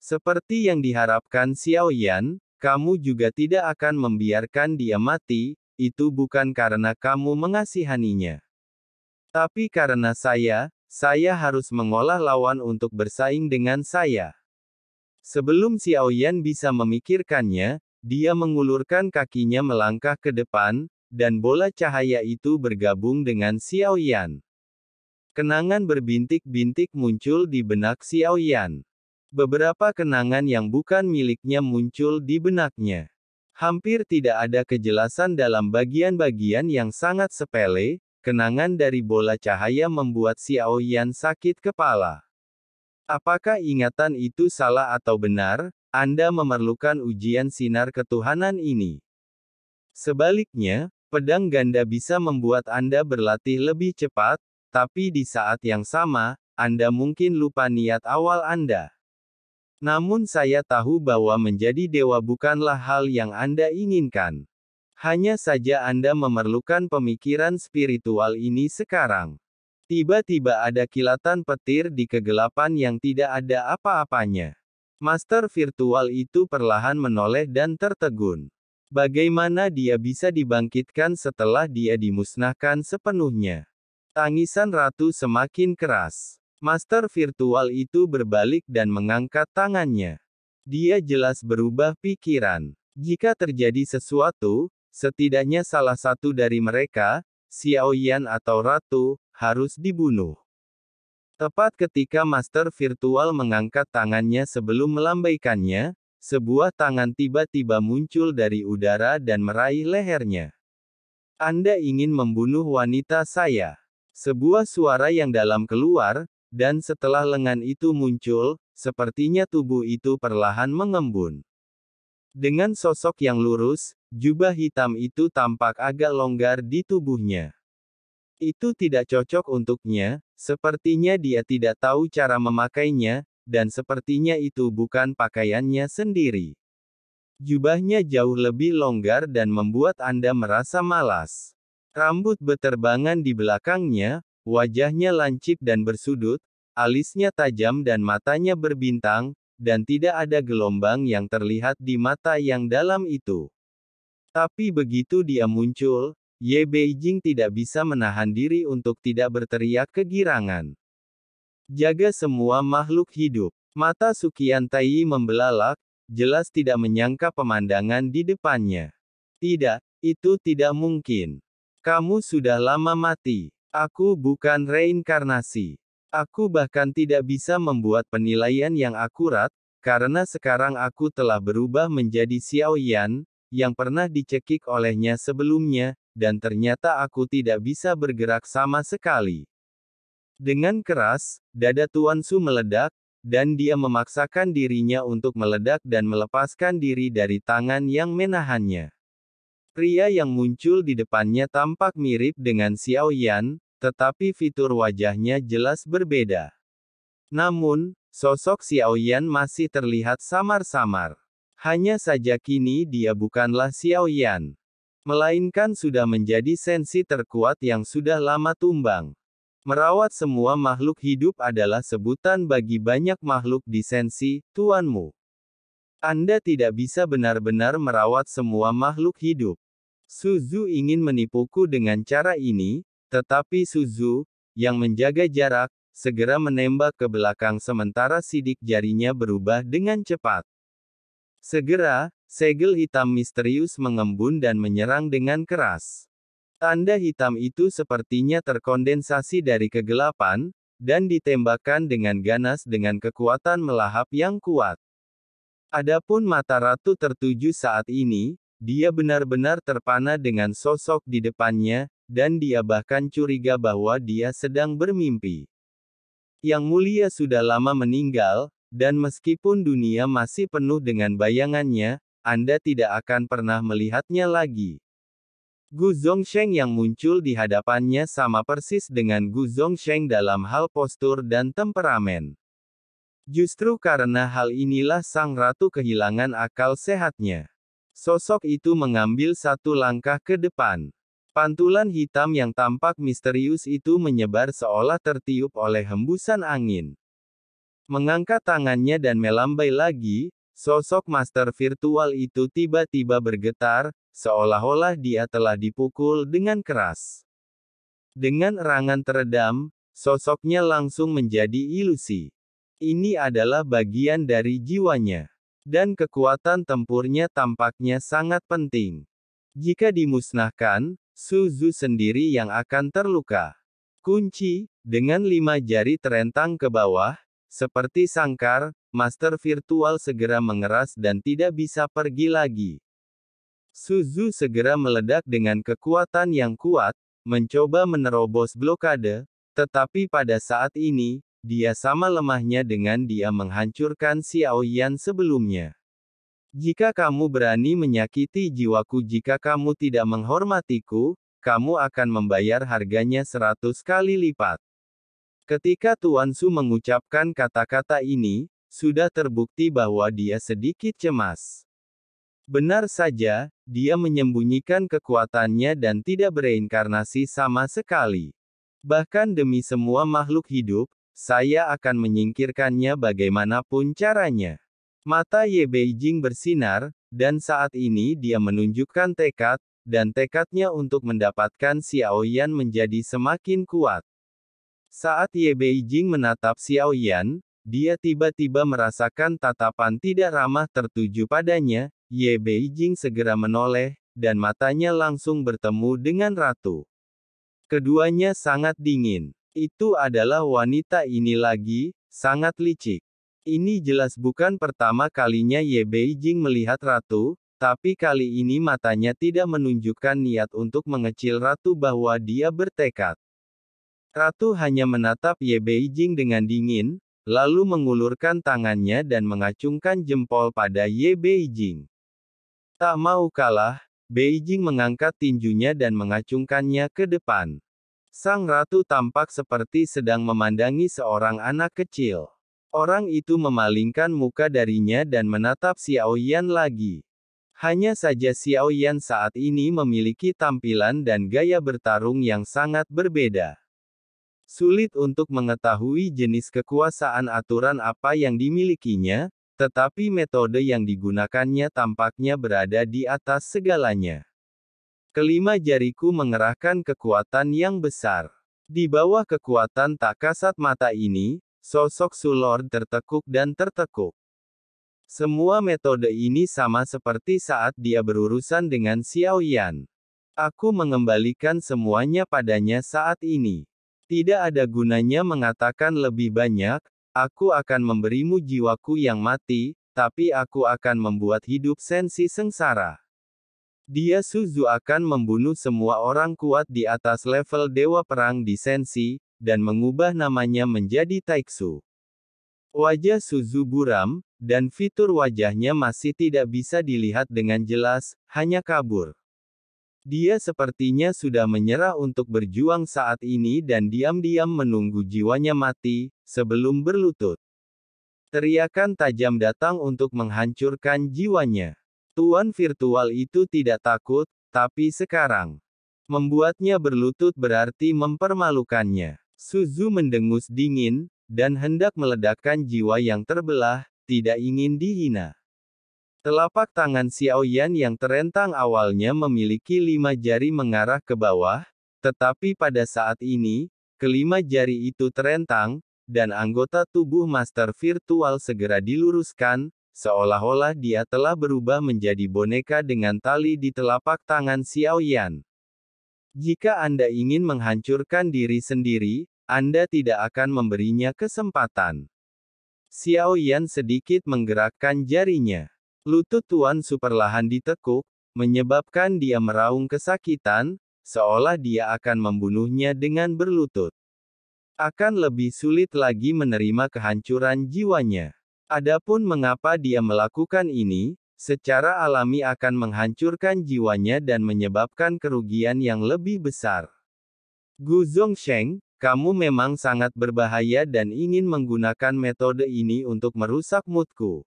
Seperti yang diharapkan Xiao Yan, kamu juga tidak akan membiarkan dia mati, itu bukan karena kamu mengasihaninya. Tapi karena saya harus mengolah lawan untuk bersaing dengan saya. Sebelum Xiao Yan bisa memikirkannya, dia mengulurkan kakinya melangkah ke depan, dan bola cahaya itu bergabung dengan Xiao Yan. Kenangan berbintik-bintik muncul di benak Xiao Yan. Beberapa kenangan yang bukan miliknya muncul di benaknya. Hampir tidak ada kejelasan dalam bagian-bagian yang sangat sepele, kenangan dari bola cahaya membuat Xiao Yan sakit kepala. Apakah ingatan itu salah atau benar? Anda memerlukan ujian sinar ketuhanan ini. Sebaliknya, pedang ganda bisa membuat Anda berlatih lebih cepat, tapi di saat yang sama, Anda mungkin lupa niat awal Anda. Namun saya tahu bahwa menjadi dewa bukanlah hal yang Anda inginkan. Hanya saja Anda memerlukan pemikiran spiritual ini sekarang. Tiba-tiba ada kilatan petir di kegelapan yang tidak ada apa-apanya. Master virtual itu perlahan menoleh dan tertegun. Bagaimana dia bisa dibangkitkan setelah dia dimusnahkan sepenuhnya? Tangisan ratu semakin keras. Master virtual itu berbalik dan mengangkat tangannya. Dia jelas berubah pikiran. Jika terjadi sesuatu, setidaknya salah satu dari mereka, Xiao Yan atau Ratu, harus dibunuh. Tepat ketika Master Virtual mengangkat tangannya sebelum melambaikannya, sebuah tangan tiba-tiba muncul dari udara dan meraih lehernya. Anda ingin membunuh wanita saya. Sebuah suara yang dalam keluar, dan setelah lengan itu muncul, sepertinya tubuh itu perlahan mengembun. Dengan sosok yang lurus, jubah hitam itu tampak agak longgar di tubuhnya. Itu tidak cocok untuknya, sepertinya dia tidak tahu cara memakainya, dan sepertinya itu bukan pakaiannya sendiri. Jubahnya jauh lebih longgar dan membuat Anda merasa malas. Rambut beterbangan di belakangnya, wajahnya lancip dan bersudut, alisnya tajam dan matanya berbintang, dan tidak ada gelombang yang terlihat di mata yang dalam itu. Tapi begitu dia muncul, Ye Beijing tidak bisa menahan diri untuk tidak berteriak kegirangan. Jaga semua makhluk hidup. Mata Sukian Taiyi membelalak, jelas tidak menyangka pemandangan di depannya. Tidak, itu tidak mungkin. Kamu sudah lama mati. Aku bukan reinkarnasi. Aku bahkan tidak bisa membuat penilaian yang akurat, karena sekarang aku telah berubah menjadi Xiao Yan, yang pernah dicekik olehnya sebelumnya, dan ternyata aku tidak bisa bergerak sama sekali. Dengan keras, dada Tuan Su meledak, dan dia memaksakan dirinya untuk meledak dan melepaskan diri dari tangan yang menahannya. Pria yang muncul di depannya tampak mirip dengan Xiao Yan, tetapi fitur wajahnya jelas berbeda. Namun, sosok Xiao Yan masih terlihat samar-samar. Hanya saja kini dia bukanlah Xiao Yan, melainkan sudah menjadi sensi terkuat yang sudah lama tumbang. Merawat semua makhluk hidup adalah sebutan bagi banyak makhluk di sensi, tuanmu. Anda tidak bisa benar-benar merawat semua makhluk hidup. Suzu ingin menipuku dengan cara ini, tetapi Suzu, yang menjaga jarak, segera menembak ke belakang sementara sidik jarinya berubah dengan cepat. Segera, segel hitam misterius mengembun dan menyerang dengan keras. Tanda hitam itu sepertinya terkondensasi dari kegelapan, dan ditembakkan dengan ganas dengan kekuatan melahap yang kuat. Adapun mata ratu tertuju saat ini, dia benar-benar terpana dengan sosok di depannya, dan dia bahkan curiga bahwa dia sedang bermimpi. Yang Mulia sudah lama meninggal, dan meskipun dunia masih penuh dengan bayangannya, Anda tidak akan pernah melihatnya lagi. Gu Zongsheng yang muncul di hadapannya sama persis dengan Gu Zongsheng dalam hal postur dan temperamen. Justru karena hal inilah sang ratu kehilangan akal sehatnya. Sosok itu mengambil satu langkah ke depan. Pantulan hitam yang tampak misterius itu menyebar seolah tertiup oleh hembusan angin. Mengangkat tangannya dan melambai lagi, sosok master virtual itu tiba-tiba bergetar, seolah-olah dia telah dipukul dengan keras. Dengan erangan teredam, sosoknya langsung menjadi ilusi. Ini adalah bagian dari jiwanya. Dan kekuatan tempurnya tampaknya sangat penting. Jika dimusnahkan, Suzu sendiri yang akan terluka. Kunci, dengan 5 jari terentang ke bawah, seperti sangkar, master virtual segera mengeras dan tidak bisa pergi lagi. Suzu segera meledak dengan kekuatan yang kuat, mencoba menerobos blokade, tetapi pada saat ini, dia sama lemahnya dengan dia menghancurkan Xiao Yan sebelumnya. Jika kamu berani menyakiti jiwaku, jika kamu tidak menghormatiku, kamu akan membayar harganya 100 kali lipat. Ketika Tuan Su mengucapkan kata-kata ini, sudah terbukti bahwa dia sedikit cemas. Benar saja, dia menyembunyikan kekuatannya dan tidak bereinkarnasi sama sekali. Bahkan demi semua makhluk hidup, saya akan menyingkirkannya bagaimanapun caranya. Mata Ye Beijing bersinar, dan saat ini dia menunjukkan tekad, dan tekadnya untuk mendapatkan Xiao Yan menjadi semakin kuat. Saat Ye Beijing menatap Xiao Yan, dia tiba-tiba merasakan tatapan tidak ramah tertuju padanya. Ye Beijing segera menoleh, dan matanya langsung bertemu dengan ratu. Keduanya sangat dingin. Itu adalah wanita ini lagi, sangat licik. Ini jelas bukan pertama kalinya Ye Beijing melihat ratu, tapi kali ini matanya tidak menunjukkan niat untuk mengecil ratu bahwa dia bertekad. Ratu hanya menatap Ye Beijing dengan dingin, lalu mengulurkan tangannya dan mengacungkan jempol pada Ye Beijing. Tak mau kalah, Beijing mengangkat tinjunya dan mengacungkannya ke depan. Sang ratu tampak seperti sedang memandangi seorang anak kecil. Orang itu memalingkan muka darinya dan menatap Xiao Yan lagi. Hanya saja Xiao Yan saat ini memiliki tampilan dan gaya bertarung yang sangat berbeda. Sulit untuk mengetahui jenis kekuasaan aturan apa yang dimilikinya, tetapi metode yang digunakannya tampaknya berada di atas segalanya. Kelima jariku mengerahkan kekuatan yang besar. Di bawah kekuatan tak kasat mata ini, sosok Su Lord tertekuk dan tertekuk. Semua metode ini sama seperti saat dia berurusan dengan Xiao Yan. Aku mengembalikan semuanya padanya saat ini. Tidak ada gunanya mengatakan lebih banyak, aku akan memberimu jiwaku yang mati, tapi aku akan membuat hidup Sensi sengsara. Dia Suzu akan membunuh semua orang kuat di atas level Dewa Perang di Sensi, dan mengubah namanya menjadi Taiksu. Wajah Suzu buram, dan fitur wajahnya masih tidak bisa dilihat dengan jelas, hanya kabur. Dia sepertinya sudah menyerah untuk berjuang saat ini dan diam-diam menunggu jiwanya mati, sebelum berlutut. Teriakan tajam datang untuk menghancurkan jiwanya. Tuan virtual itu tidak takut, tapi sekarang membuatnya berlutut berarti mempermalukannya. Suzu mendengus dingin, dan hendak meledakkan jiwa yang terbelah, tidak ingin dihina. Telapak tangan Xiao Yan yang terentang awalnya memiliki 5 jari mengarah ke bawah, tetapi pada saat ini, kelima jari itu terentang, dan anggota tubuh master virtual segera diluruskan, seolah-olah dia telah berubah menjadi boneka dengan tali di telapak tangan Xiao Yan. Jika Anda ingin menghancurkan diri sendiri, Anda tidak akan memberinya kesempatan. Xiao Yan sedikit menggerakkan jarinya. Lutut Tuan Su perlahan ditekuk, menyebabkan dia meraung kesakitan, seolah dia akan membunuhnya dengan berlutut. Akan lebih sulit lagi menerima kehancuran jiwanya. Adapun mengapa dia melakukan ini, secara alami akan menghancurkan jiwanya dan menyebabkan kerugian yang lebih besar. Gu Zongsheng, kamu memang sangat berbahaya dan ingin menggunakan metode ini untuk merusak moodku.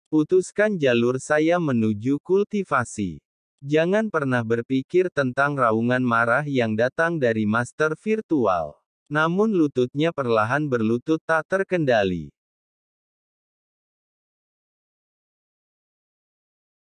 Putuskan jalur saya menuju kultivasi. Jangan pernah berpikir tentang raungan marah yang datang dari master virtual. Namun lututnya perlahan berlutut tak terkendali.